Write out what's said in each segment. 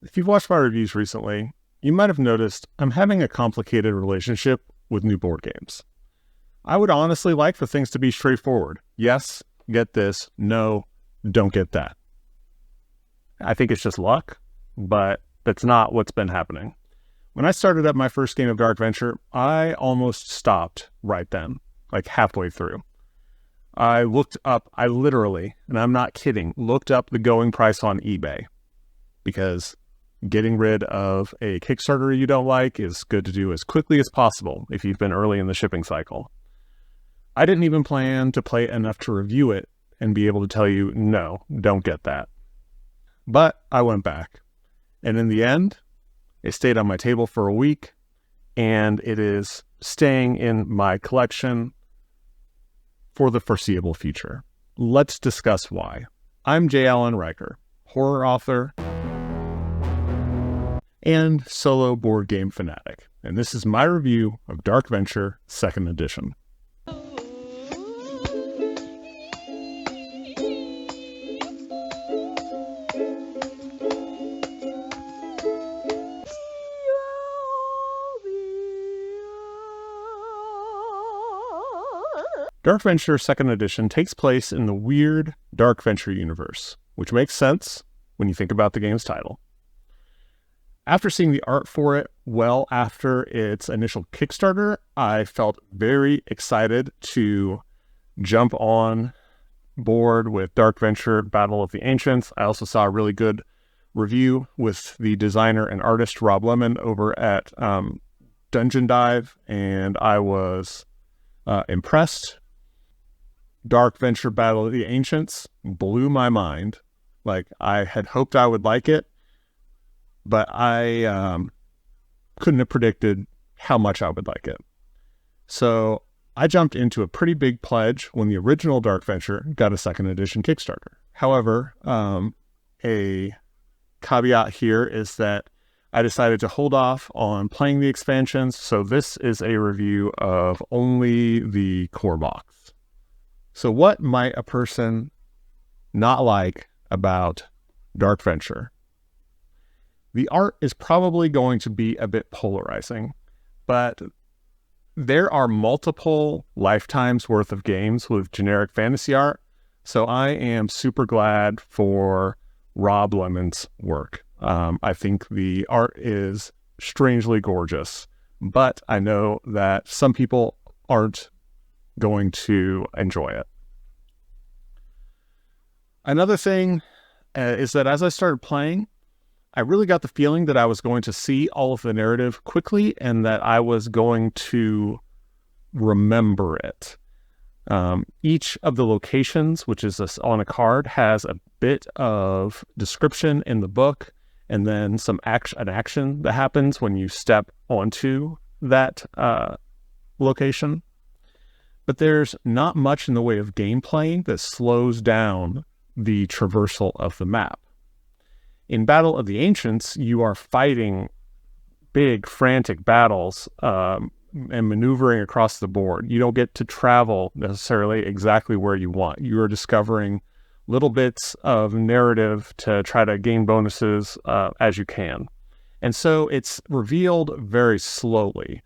If you've watched my reviews recently, you might have noticed I'm having a complicated relationship with new board games. I would honestly like for things to be straightforward. Yes, get this. No, don't get that. I think it's just luck, but that's not what's been happening. When I started up my first game of Dark Venture, I almost stopped right then, like halfway through. I literally, and I'm not kidding, looked up the going price on eBay because getting rid of a Kickstarter you don't like is good to do as quickly as possible if you've been early in the shipping cycle. I didn't even plan to play it enough to review it and be able to tell you, no, don't get that. But I went back. And in the end, it stayed on my table for a week, and it is staying in my collection for the foreseeable future. Let's discuss why. I'm J. Allen Riker, horror author and solo board game fanatic, and this is my review of Dark Venture 2nd Edition. Dark Venture 2nd Edition takes place in the weird Dark Venture universe, which makes sense when you think about the game's title. After seeing the art for it well after its initial Kickstarter, I felt very excited to jump on board with Dark Venture Battle of the Ancients. I also saw a really good review with the designer and artist Rob Lemon over at Dungeon Dive, and I was impressed. Dark Venture Battle of the Ancients blew my mind. Like, I had hoped I would like it, but I couldn't have predicted how much I would like it. So I jumped into a pretty big pledge when the original Dark Venture got a 2nd edition Kickstarter. However, a caveat here is that I decided to hold off on playing the expansions, so this is a review of only the core box. So what might a person not like about Dark Venture? The art is probably going to be a bit polarizing, but there are multiple lifetimes worth of games with generic fantasy art, so I am super glad for Rob Lemon's work. I think the art is strangely gorgeous, but I know that some people aren't going to enjoy it. Another thing is that as I started playing, I really got the feeling that I was going to see all of the narrative quickly and that I was going to remember it. Each of the locations, which is on a card, has a bit of description in the book, and then an action that happens when you step onto that location. But there's not much in the way of gameplay that slows down the traversal of the map. In Battle of the Ancients, you are fighting big, frantic battles and maneuvering across the board. You don't get to travel necessarily exactly where you want. You are discovering little bits of narrative to try to gain bonuses as you can. And so it's revealed very slowly.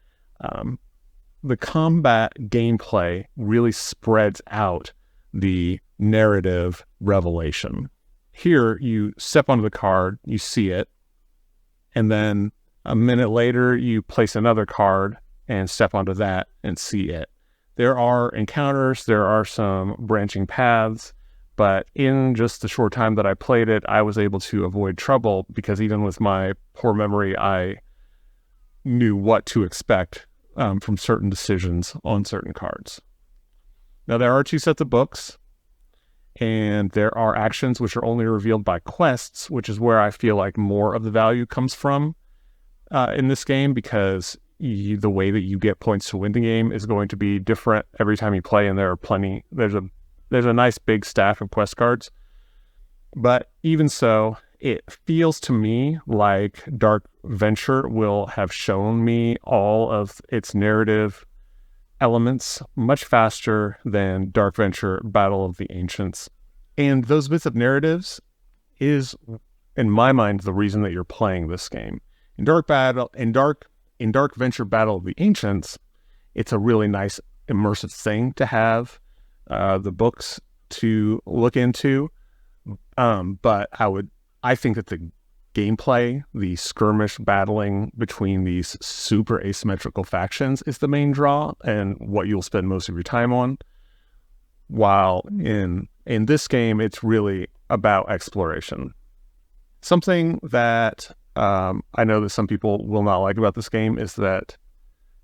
The combat gameplay really spreads out the narrative revelation. Here, you step onto the card, you see it, and then a minute later, you place another card and step onto that and see it. There are encounters, there are some branching paths, but in just the short time that I played it, I was able to avoid trouble because even with my poor memory, I knew what to expect from certain decisions on certain cards. Now, there are 2 sets of books, and there are actions which are only revealed by quests, which is where I feel like more of the value comes from in this game, because the way that you get points to win the game is going to be different every time you play, and there's a nice big stack of quest cards. But even so, it feels to me like Dark Venture will have shown me all of its narrative elements much faster than Dark Venture Battle of the Ancients. And those bits of narratives is in my mind, the reason that you're playing this game. In Dark Venture Battle of the Ancients, it's a really nice immersive thing to have the books to look into. But I think that the gameplay, the skirmish battling between these super asymmetrical factions is the main draw and what you'll spend most of your time on. While in this game, it's really about exploration. Something that I know that some people will not like about this game is that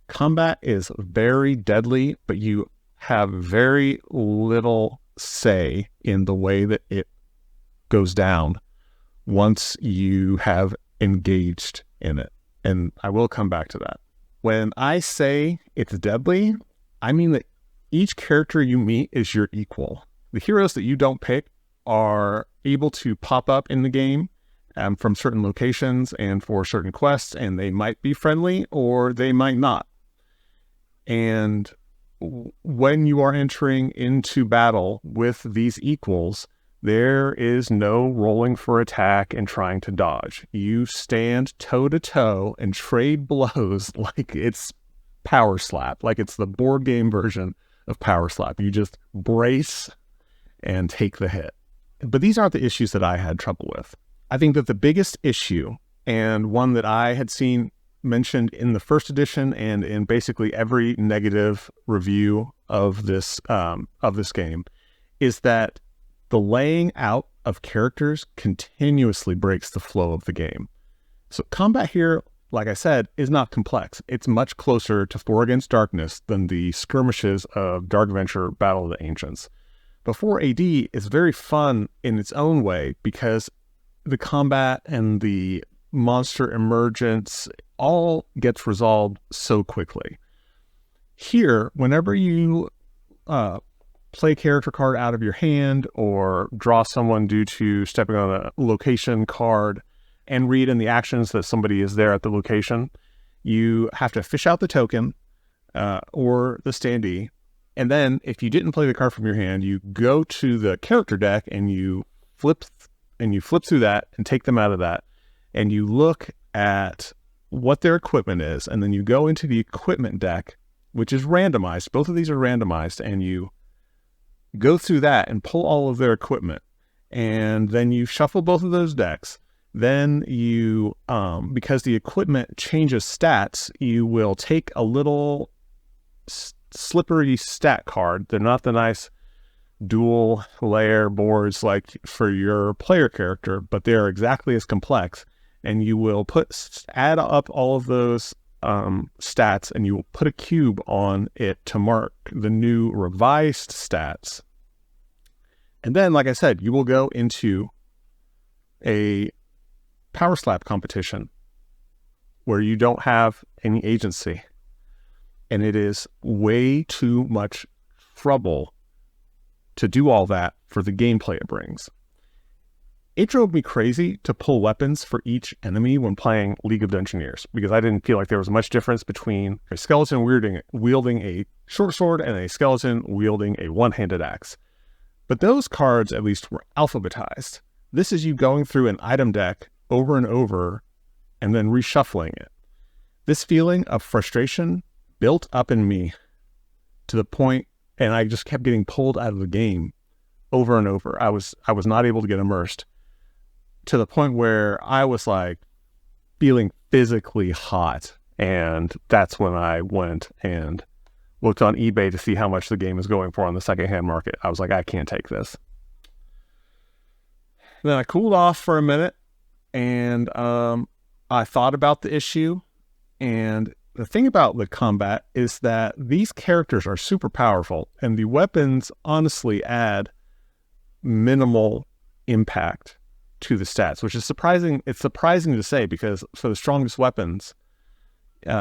combat is very deadly, but you have very little say in the way that it goes down once you have engaged in it. And I will come back to that. When I say it's deadly, I mean that each character you meet is your equal. The heroes that you don't pick are able to pop up in the game from certain locations and for certain quests, and they might be friendly or they might not. And when you are entering into battle with these equals, there is no rolling for attack and trying to dodge. You stand toe-to-toe and trade blows like it's Power Slap, like it's the board game version of Power Slap. You just brace and take the hit. But these aren't the issues that I had trouble with. I think that the biggest issue, and one that I had seen mentioned in the first edition and in basically every negative review of this game, is that the laying out of characters continuously breaks the flow of the game. So combat here, like I said, is not complex. It's much closer to 4 Against Darkness than the skirmishes of Dark Venture Battle of the Ancients. But 4 AD is very fun in its own way because the combat and the monster emergence all gets resolved so quickly. Here, whenever you play a character card out of your hand or draw someone due to stepping on a location card and read in the actions that somebody is there at the location, you have to fish out the token or the standee. And then if you didn't play the card from your hand, you go to the character deck and you flip through that and take them out of that. And you look at what their equipment is. And then you go into the equipment deck, which is randomized. Both of these are randomized. And you go through that and pull all of their equipment. And then you shuffle both of those decks. Then you, because the equipment changes stats, you will take a little slippery stat card. They're not the nice dual layer boards like for your player character, but they are exactly as complex. And you will add up all of those stats, and you will put a cube on it to mark the new revised stats. And then, like I said, you will go into a Power Slap competition where you don't have any agency. And it is way too much trouble to do all that for the gameplay it brings. It drove me crazy to pull weapons for each enemy when playing League of Dungeoneers, because I didn't feel like there was much difference between a skeleton wielding a short sword and a skeleton wielding a one-handed axe. But those cards at least were alphabetized. This is you going through an item deck over and over and then reshuffling it. This feeling of frustration built up in me to the point, and I just kept getting pulled out of the game over and over. I was not able to get immersed to the point where I was like feeling physically hot. And that's when I went and looked on eBay to see how much the game is going for on the secondhand market. I was like, I can't take this. Then I cooled off for a minute and I thought about the issue. And the thing about the combat is that these characters are super powerful and the weapons honestly add minimal impact to the stats, which is surprising. It's surprising to say because for the strongest weapons,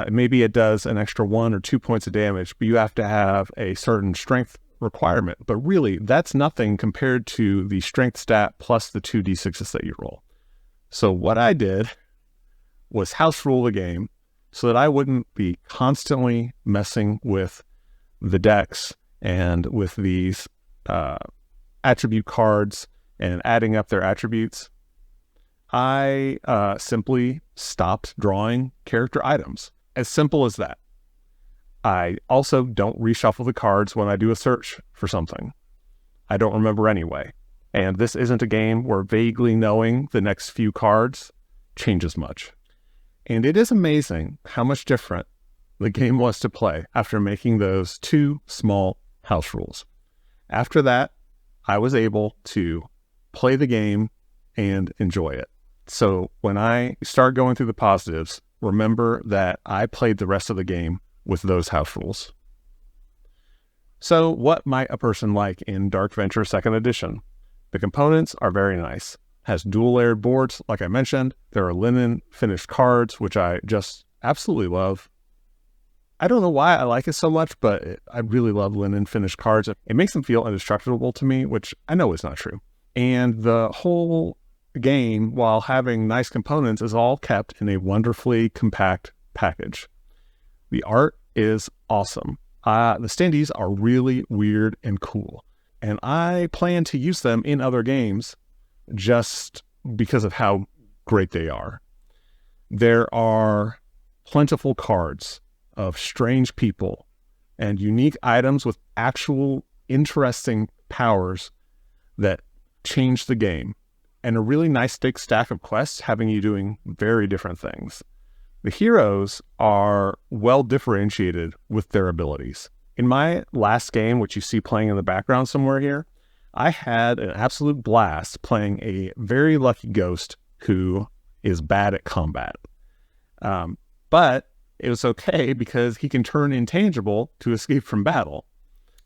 maybe it does an extra 1 or 2 points of damage, but you have to have a certain strength requirement. But really, that's nothing compared to the strength stat plus the 2d6s that you roll. So what I did was house rule the game so that I wouldn't be constantly messing with the decks and with these attribute cards and adding up their attributes. I simply stopped drawing character items. As simple as that. I also don't reshuffle the cards when I do a search for something. I don't remember anyway. And this isn't a game where vaguely knowing the next few cards changes much. And it is amazing how much different the game was to play after making those 2 small house rules. After that, I was able to play the game and enjoy it. So when I start going through the positives, remember that I played the rest of the game with those house rules. So what might a person like in Dark Venture 2nd Edition? The components are very nice. Has dual layered boards, like I mentioned. There are linen finished cards, which I just absolutely love. I don't know why I like it so much, but I really love linen finished cards. It makes them feel indestructible to me, which I know is not true. And the whole game, while having nice components, is all kept in a wonderfully compact package. The art is awesome. The standees are really weird and cool. And I plan to use them in other games just because of how great they are. There are plentiful cards of strange people and unique items with actual interesting powers that change the game, and a really nice big stack of quests having you doing very different things. The heroes are well differentiated with their abilities. In my last game, which you see playing in the background somewhere here, I had an absolute blast playing a very lucky ghost who is bad at combat. But it was okay because he can turn intangible to escape from battle.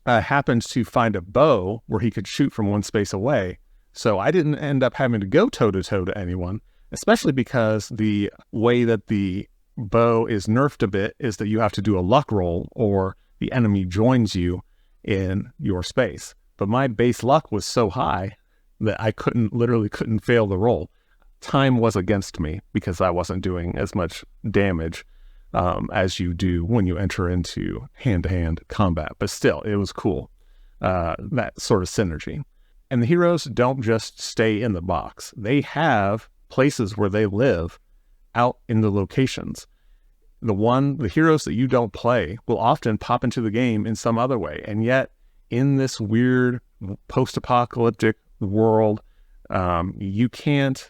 I happened to find a bow where he could shoot from one space away, so I didn't end up having to go toe-to-toe to anyone, especially because the way that the bow is nerfed a bit is that you have to do a luck roll or the enemy joins you in your space. But my base luck was so high that I literally couldn't fail the roll. Time was against me because I wasn't doing as much damage as you do when you enter into hand-to-hand combat. But still, it was cool, that sort of synergy. And the heroes don't just stay in the box. They have places where they live out in the locations. The heroes that you don't play will often pop into the game in some other way. And yet, in this weird post-apocalyptic world, you can't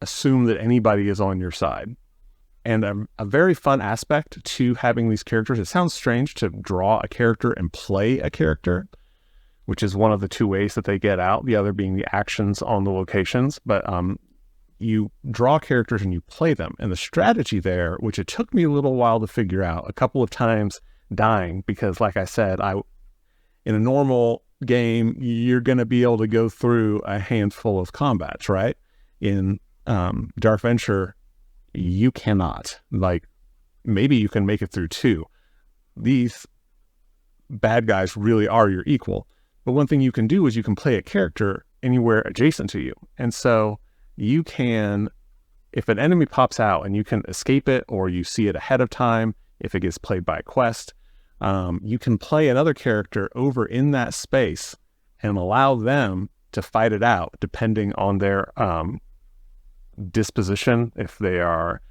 assume that anybody is on your side. And a very fun aspect to having these characters, it sounds strange to draw a character and play a character, which is one of the 2 ways that they get out, the other being the actions on the locations. But you draw characters and you play them. And the strategy there, which it took me a little while to figure out, a couple of times dying, because like I said, in a normal game, you're going to be able to go through a handful of combats, right? In Dark Venture, you cannot. Like, maybe you can make it through 2. These bad guys really are your equal. But one thing you can do is you can play a character anywhere adjacent to you. And so you can, if an enemy pops out and you can escape it, or you see it ahead of time, if it gets played by a quest, you can play another character over in that space and allow them to fight it out depending on their disposition. If they are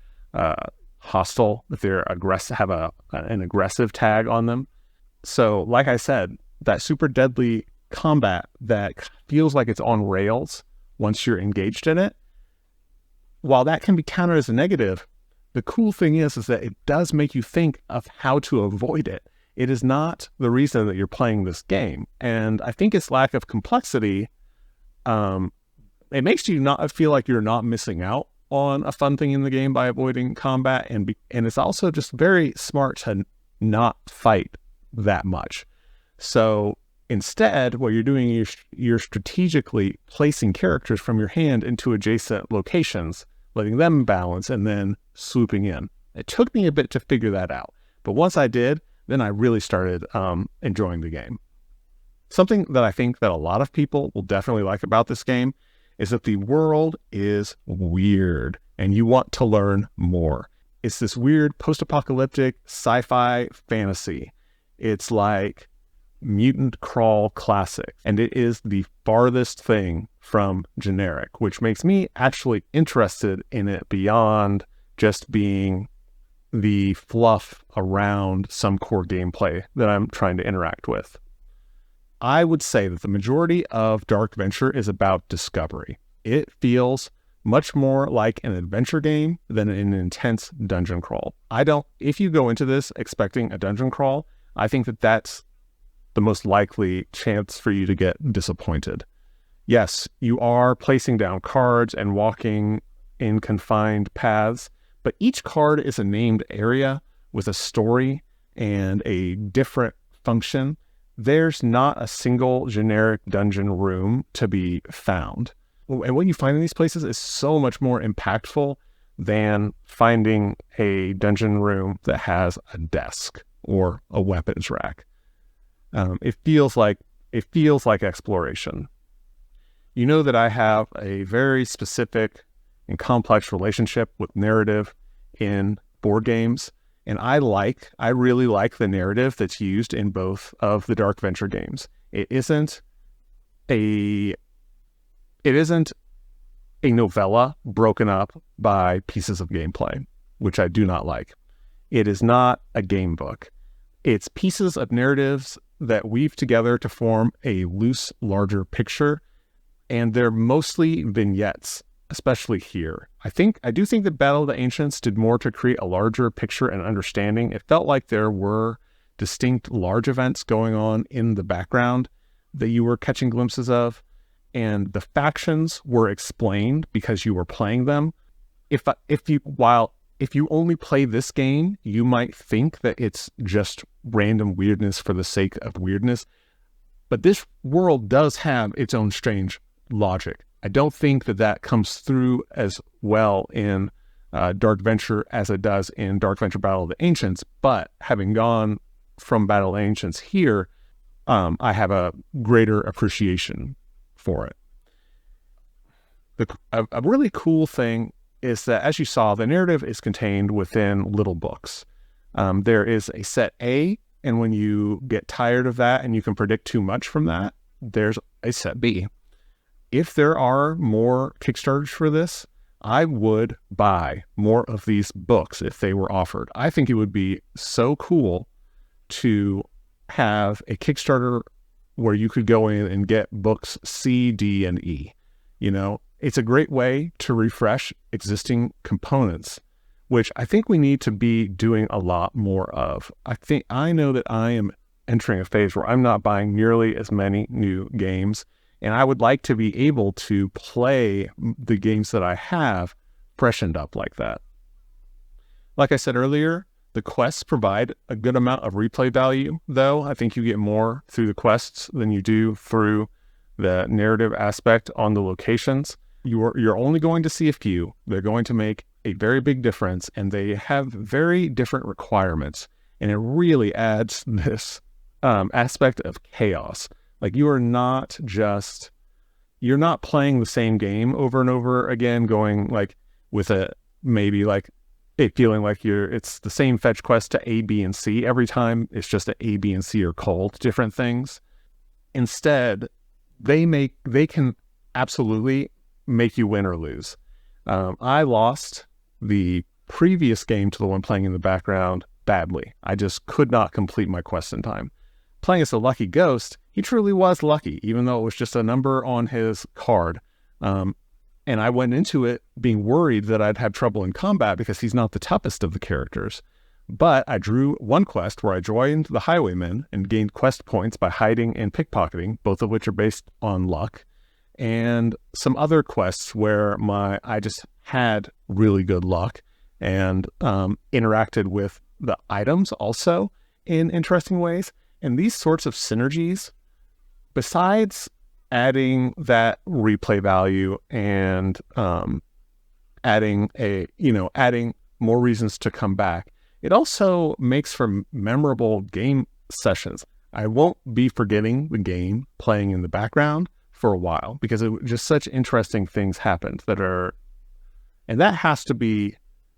hostile, if they're aggressive, have an aggressive tag on them. So like I said, that super deadly combat that feels like it's on rails once you're engaged in it, while that can be countered as a negative, the cool thing is that it does make you think of how to avoid it. It is not the reason that you're playing this game. And I think its lack of complexity, it makes you not feel like you're not missing out on a fun thing in the game by avoiding combat. And it's also just very smart to not fight that much. So instead, what you're doing is you're strategically placing characters from your hand into adjacent locations, letting them balance, and then swooping in. It took me a bit to figure that out. But once I did, then I really started enjoying the game. Something that I think that a lot of people will definitely like about this game is that the world is weird and you want to learn more. It's this weird post-apocalyptic sci-fi fantasy. It's like Mutant Crawl Classic, and it is the farthest thing from generic, which makes me actually interested in it beyond just being the fluff around some core gameplay that I'm trying to interact with. I would say that the majority of Dark Venture is about discovery. It feels much more like an adventure game than an intense dungeon crawl. If you go into this expecting a dungeon crawl, I think that that's the most likely chance for you to get disappointed. Yes, you are placing down cards and walking in confined paths, but each card is a named area with a story and a different function. There's not a single generic dungeon room to be found. And what you find in these places is so much more impactful than finding a dungeon room that has a desk or a weapons rack. It feels like exploration. You know that I have a very specific and complex relationship with narrative in board games, and I really like the narrative that's used in both of the Dark Venture games. It isn't a novella broken up by pieces of gameplay, which I do not like. It is not a game book. It's pieces of narratives that weave together to form a loose, larger picture, and they're mostly vignettes, especially here. I do think that Battle of the Ancients did more to create a larger picture and understanding. It felt like there were distinct large events going on in the background that you were catching glimpses of, and the factions were explained because you were playing them. If you only play this game, you might think that it's just random weirdness for the sake of weirdness. But this world does have its own strange logic. I don't think that comes through as well in Dark Venture as it does in Dark Venture Battle of the Ancients. But having gone from Battle of the Ancients here, I have a greater appreciation for it. A really cool thing is that, as you saw, the narrative is contained within little books. There is a set A, and when you get tired of that and you can predict too much from that, there's a set B. If there are more Kickstarters for this, I would buy more of these books if they were offered. I think it would be so cool to have a Kickstarter where you could go in and get books C, D, and E. You know, it's a great way to refresh existing components, which I think we need to be doing a lot more of. I know that I am entering a phase where I'm not buying nearly as many new games, and I would like to be able to play the games that I have freshened up like that. Like I said earlier, the quests provide a good amount of replay value, though. I think you get more through the quests than you do through the narrative aspect on the locations. You're only going to see a few. They're going to make a very big difference, and they have very different requirements. And it really adds this aspect of chaos. Like, you're not playing the same game over and over again, going like with it feeling like it's the same fetch quest to A, B, and C every time. It's just that A, B, and C are called different things. Instead, they can absolutely make you win or lose. I lost the previous game to the one playing in the background badly. I just could not complete my quest in time. Playing as a lucky ghost, he truly was lucky, even though it was just a number on his card. And I went into it being worried that I'd have trouble in combat because he's not the toughest of the characters. But I drew one quest where I joined the Highwaymen and gained quest points by hiding and pickpocketing, both of which are based on luck, and some other quests where I just had really good luck and interacted with the items also in interesting ways. And these sorts of synergies, besides adding that replay value and adding more reasons to come back, it also makes for memorable game sessions. I won't be forgetting the game playing in the background for a while because just such interesting things happened and that has to be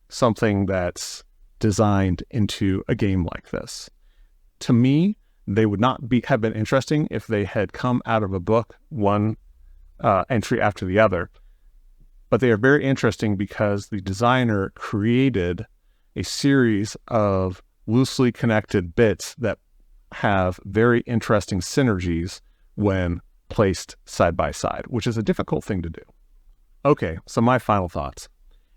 something that's designed into a game like this. To me, They would not have been interesting if they had come out of a book, one entry after the other. But they are very interesting because the designer created a series of loosely connected bits that have very interesting synergies when placed side by side, which is a difficult thing to do. Okay, so my final thoughts.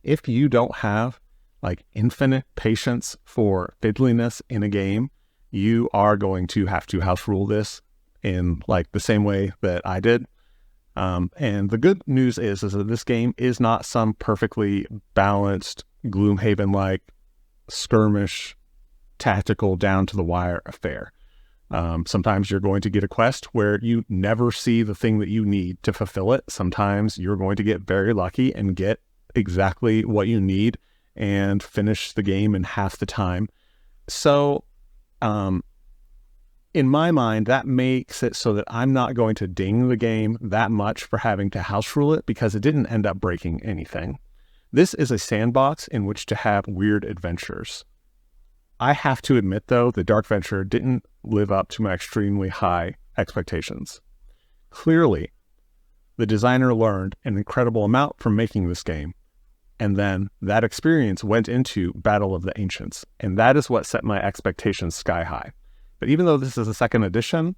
If you don't have like infinite patience for fiddliness in a game, you are going to have to house rule this in like the same way that I did. And the good news is that this game is not some perfectly balanced Gloomhaven-like skirmish, tactical, down to the wire affair. Sometimes you're going to get a quest where you never see the thing that you need to fulfill it. Sometimes you're going to get very lucky and get exactly what you need and finish the game in half the time. So, in my mind, that makes it so that I'm not going to ding the game that much for having to house rule it because it didn't end up breaking anything. This is a sandbox in which to have weird adventures. I have to admit, though, the Dark Venture didn't live up to my extremely high expectations. Clearly, the designer learned an incredible amount from making this game, and then that experience went into Battle of the Ancients, and that is what set my expectations sky high. But even though this is a second edition,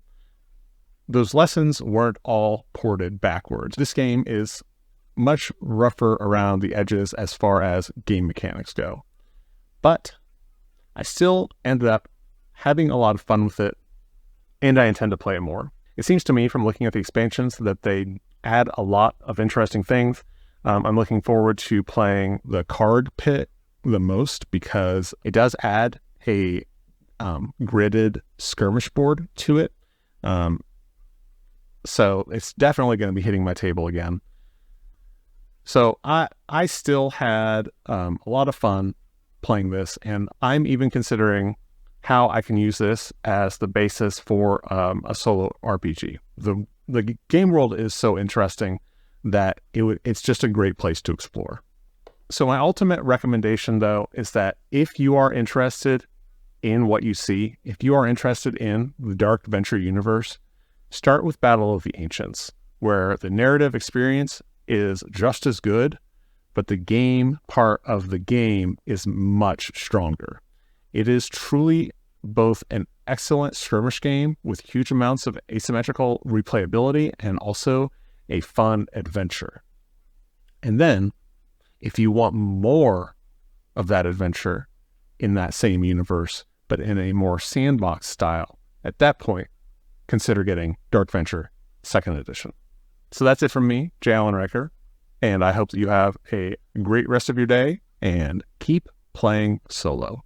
those lessons weren't all ported backwards. This game is much rougher around the edges as far as game mechanics go. But I still ended up having a lot of fun with it, and I intend to play it more. It seems to me from looking at the expansions that they add a lot of interesting things. I'm looking forward to playing the card pit the most because it does add a gridded skirmish board to it. So it's definitely going to be hitting my table again. So I still had a lot of fun playing this, and I'm even considering how I can use this as the basis for a solo RPG. The game world is so interesting that it's just a great place to explore. So my ultimate recommendation, though, is that if you are interested in what you see, if you are interested in the Dark Venture universe, start with Battle of the Ancients, where the narrative experience is just as good, but the game part of the game is much stronger. It is truly both an excellent skirmish game with huge amounts of asymmetrical replayability and also a fun adventure. And then, if you want more of that adventure in that same universe, but in a more sandbox style, at that point, consider getting Dark Venture 2nd Edition. So that's it from me, J. Allen Riker, and I hope that you have a great rest of your day and keep playing solo.